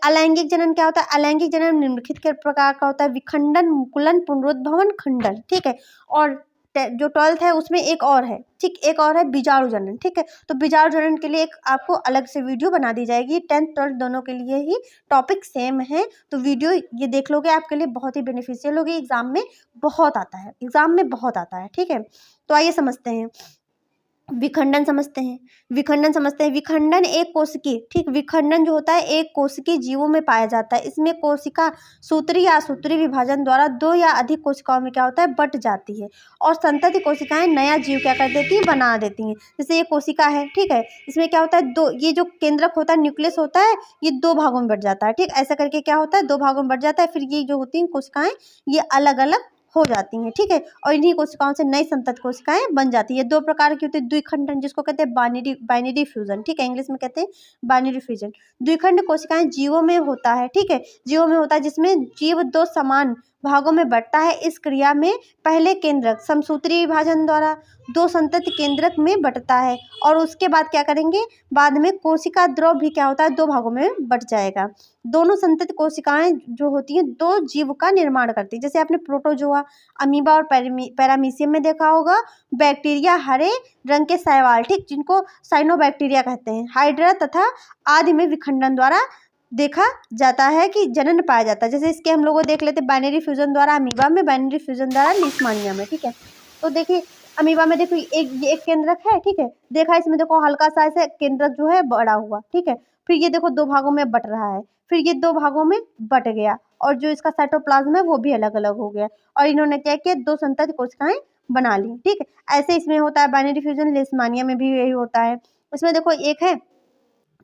अलैंगिक जनन क्या होता है? अलैंगिक जनन निम्नलिखित के प्रकार का होता है: विखंडन, मुकुलन, पुनरुद्भवन, खंडन। ठीक है, और जो 12th है उसमें एक और है, ठीक, एक और है बीजाणु जनन। ठीक है, तो बीजाणु जनन के लिए एक आपको अलग से वीडियो बना दी जाएगी। 10th 12th दोनों के लिए ही टॉपिक सेम है, तो वीडियो ये देख लोगे, आपके लिए बहुत ही बेनिफिशियल होगी। एग्जाम में बहुत आता है, एग्जाम में बहुत आता है। ठीक है, तो आइए समझते हैं, विखंडन समझते हैं। विखंडन एक कोशिकीय, ठीक, विखंडन जो होता है एक कोशिकीय जीवों में पाया जाता है। इसमें कोशिका सूत्री या असूत्री विभाजन द्वारा 2 या अधिक कोशिकाओं में क्या होता है? बट जाती है, और संतति कोशिकाएं नया जीव क्या कर देती हैं? बना देती हैं। जैसे ये कोशिका है, ठीक है, इसमें क्या होता है? दो, ये जो केंद्रक होता है, न्यूक्लियस होता है, ये 2 भागों में बट जाता है। ठीक, ऐसा करके क्या होता है? 2 भागों में बट जाता है। फिर ये जो होती हैं कोशिकाएं, ये अलग अलग हो जाती हैं। ठीक है, और इन्हीं कोशिकाओं से नई संतत कोशिकाएं बन जाती है। 2 प्रकार की होती है: द्विखंडन, जिसको कहते हैं बाइनरी फ्यूजन। ठीक है, इंग्लिश में कहते हैं बाइनरी फ्यूजन। द्विखंड कोशिकाएं जीवों में होता है। ठीक है, जीवों में होता है जिसमें जीव 2 समान भागों में बंटता है। इस क्रिया में पहले केंद्रक समसूत्री विभाजन द्वारा 2 संतति केंद्रक में बंटता है, और उसके बाद क्या करेंगे? बाद में कोशिका द्रव भी क्या होता है? 2 भागों में बंट जाएगा। दोनों संतति कोशिकाएं जो होती हैं 2 जीव का निर्माण करती है। जैसे आपने प्रोटोजोआ, अमीबा और पैरामीशियम में देखा होगा। बैक्टीरिया हरे रंग के शैवाल, ठीक, जिनको साइनोबैक्टीरिया कहते हैं, हाइड्रा तथा आदि में विखंडन द्वारा देखा जाता है कि जनन पाया जाता है। जैसे इसके हम लोग देख लेते हैं बाइनरी फ्यूजन द्वारा अमीबा में, बाइनरी फ्यूजन द्वारा लीशमानिया में। ठीक है, तो देखिए अमीबा में देखो एक केंद्रक है। ठीक है, देखा इसमें देखो हल्का सा ऐसे केंद्रक जो है बड़ा हुआ। ठीक है, फिर ये देखो 2 भागों में बट रहा है, फिर ये 2 भागों में बट गया, और जो इसका साइटोप्लाज्म है वो भी अलग अलग हो गया, और इन्होंने क्या किया? 2 संतति कोशिकाएं बना ली। ठीक है, ऐसे इसमें होता है बाइनरी फ्यूजन। लीशमानिया में भी यही होता है। इसमें देखो एक है,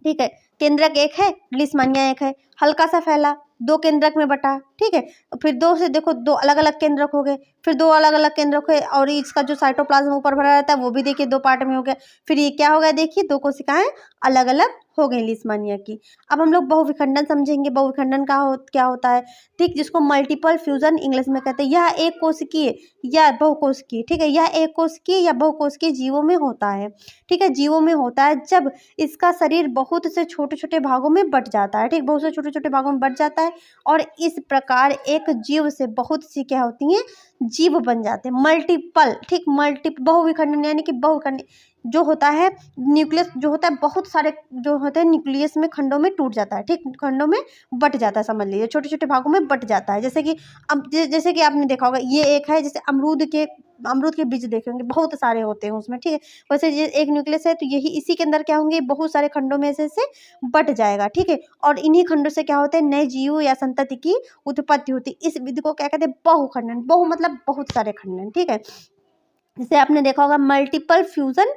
ठीक है, केंद्रक एक है, लीशमानिया एक है, हल्का सा फैला, 2 केंद्रक में बटा। ठीक है, फिर 2 से देखो 2 अलग अलग केंद्रक हो गए, फिर 2 अलग अलग केंद्रक हुए, और इसका जो साइटोप्लाज्म ऊपर भरा रहता है वो भी देखिए 2 पार्ट में हो गया। फिर ये क्या हो गया? देखिए 2 कोशिकाएं अलग अलग हो गई लीशमानिया की। अब हम लोग बहुविखंडन समझेंगे। बहुविखंडन क्या होता है? ठीक, जिसको मल्टीपल फ्यूजन इंग्लिश में कहते हैं। यह एक कोशिकीय या बहुकोशिकीय, ठीक है, यह एक कोशिकीय या बहुकोशिकीय जीवों में होता है। ठीक है, जीवों में होता है जब इसका शरीर बहुत से छोटे छोटे भागों में बट जाता है। ठीक, बहुत से छोटे छोटे भागों में बट जाता है, और इस प्रकार एक जीव से बहुत सी क्या होती हैं? जीव बन जाते हैं, मल्टीपल। ठीक, बहुविखंडन यानी कि बहुखंड जो होता है, न्यूक्लियस जो होता है बहुत सारे जो होते हैं न्यूक्लियस में खंडों में टूट जाता है। ठीक, खंडों में बट जाता है, समझ लीजिए छोटे छोटे भागों में बट जाता है। जैसे कि जैसे कि आपने देखा होगा ये एक है, जैसे अमरूद के बीज देखे होंगे, बहुत सारे होते हैं उसमें। ठीक है, वैसे ये एक न्यूक्लियस है, तो यही इसी के अंदर क्या होंगे? बहुत सारे खंडों में से बट जाएगा। ठीक है, और इन्हीं खंडों से क्या होते हैं? नए जीव या संतति की उत्पत्ति होती है। इस विधि को क्या कहते हैं? बहुखंडन। बहु मतलब बहुत सारे खंडन। ठीक है, जैसे आपने देखा होगा मल्टीपल फ्यूजन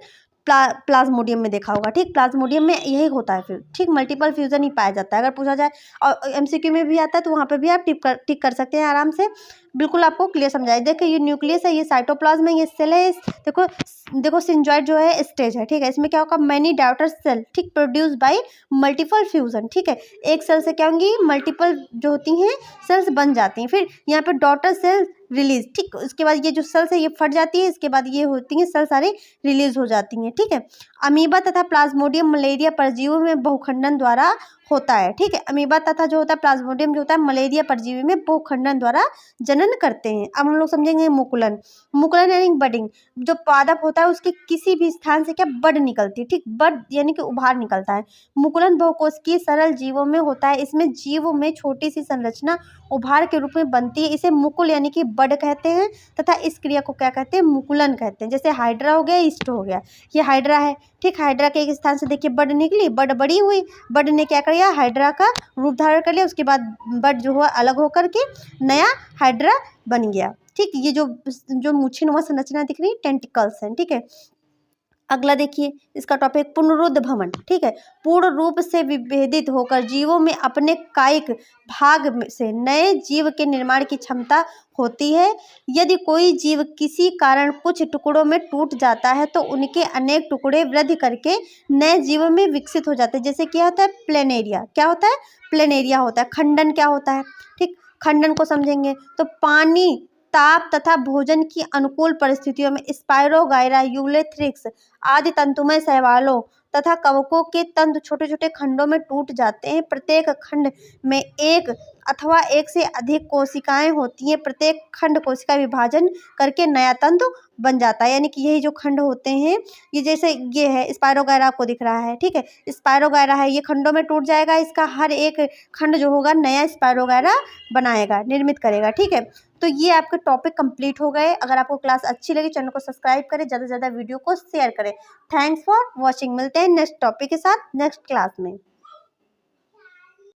प्लाज्मोडियम में देखा होगा। ठीक, प्लाज्मोडियम में यही होता है फिर। ठीक, मल्टीपल फ्यूजन ही पाया जाता है। अगर पूछा जाए और एमसीक्यू में भी आता है तो वहाँ पे भी आप टिक कर सकते हैं आराम से, बिल्कुल आपको क्लियर समझाए। देखिए ये न्यूक्लियस है, ये साइटोप्लाज्म है, ये सेल है। देखो सिंजॉइड जो है स्टेज है। ठीक है, इसमें क्या होगा? मैनी डॉटर सेल, ठीक, प्रोड्यूस बाय मल्टीपल फ्यूजन। ठीक है, एक सेल से क्या होंगी? मल्टीपल जो होती हैं सेल्स बन जाती हैं। फिर यहाँ पे डॉटर सेल रिलीज। ठीक, उसके बाद ये जो सेल्स है ये फट जाती है, इसके बाद ये होती हैं सेल सारी रिलीज हो जाती हैं। ठीक है, अमीबा तथा प्लाज्मोडियम मलेरिया परजीवी में बहुखंडन द्वारा होता है। ठीक है, अमीबा तथा जो होता है प्लाज्मोडियम जो होता है मलेरिया परजीवी में बहुखंडन द्वारा जनन करते हैं। अब हम लोग समझेंगे मुकुलन। मुकुलन यानी बडिंग। जो पादप होता है उसके किसी भी स्थान से क्या बड निकलती है। ठीक, बड यानी कि उभार निकलता है। मुकुलन बहुकोशिकीय सरल जीवों में होता है। इसमें जीव में छोटी सी संरचना उभार के रूप में बनती है। इसे मुकुल यानी कि बड कहते हैं, तथा इस क्रिया को क्या कहते हैं? मुकुलन कहते हैं। जैसे हाइड्रा हो गया, ईस्ट हो गया, ये हाइड्रा है। ठीक, हाइड्रा के एक स्थान से देखिए बड निकली, बड बड़ी हुई, बड ने क्या किया? हाइड्रा का रूप धारण कर लिया। उसके बाद बड जो हुआ अलग होकर के नया हाइड्रा बन गया। ठीक, ये जो मूछिनुमा संरचना दिख रही है टेंटिकल्स हैं। ठीक है, अगला देखिए इसका टॉपिक पुनरुद्भवन। ठीक है, पूर्ण रूप से विभेदित होकर जीवों में अपने कायिक भाग से नए जीव के निर्माण की क्षमता होती है। यदि कोई जीव किसी कारण कुछ टुकड़ों में टूट जाता है तो उनके अनेक टुकड़े वृद्धि करके नए जीव में विकसित हो जाते हैं। जैसे क्या होता है? प्लेनेरिया। क्या होता है? प्लेनेरिया होता है। खंडन क्या होता है? ठीक, खंडन को समझेंगे तो पानी, ताप तथा भोजन की अनुकूल परिस्थितियों में स्पाइरोगाइरा, यूलेथ्रिक्स आदि तंतुमय शैवालों तथा कवकों के तंतु छोटे छोटे खंडों में टूट जाते हैं। प्रत्येक खंड में एक अथवा एक से अधिक कोशिकाएं होती हैं। प्रत्येक खंड कोशिका विभाजन करके नया तंतु बन जाता है। यानी कि यही जो खंड होते हैं, ये जैसे ये है स्पायरोगायरा आपको दिख रहा है, ठीक है, स्पायरोगायरा है, ये खंडों में टूट जाएगा, इसका हर एक खंड जो होगा नया स्पायरोगायरा बनाएगा, निर्मित करेगा, ठीक है। तो ये आपके टॉपिक कंप्लीट हो गए। अगर आपको क्लास अच्छी लगी, चैनल को सब्सक्राइब करें, ज़्यादा से ज़्यादा वीडियो को शेयर करें। Thanks for watching. मिलते हैं नेक्स्ट टॉपिक के साथ नेक्स्ट क्लास में।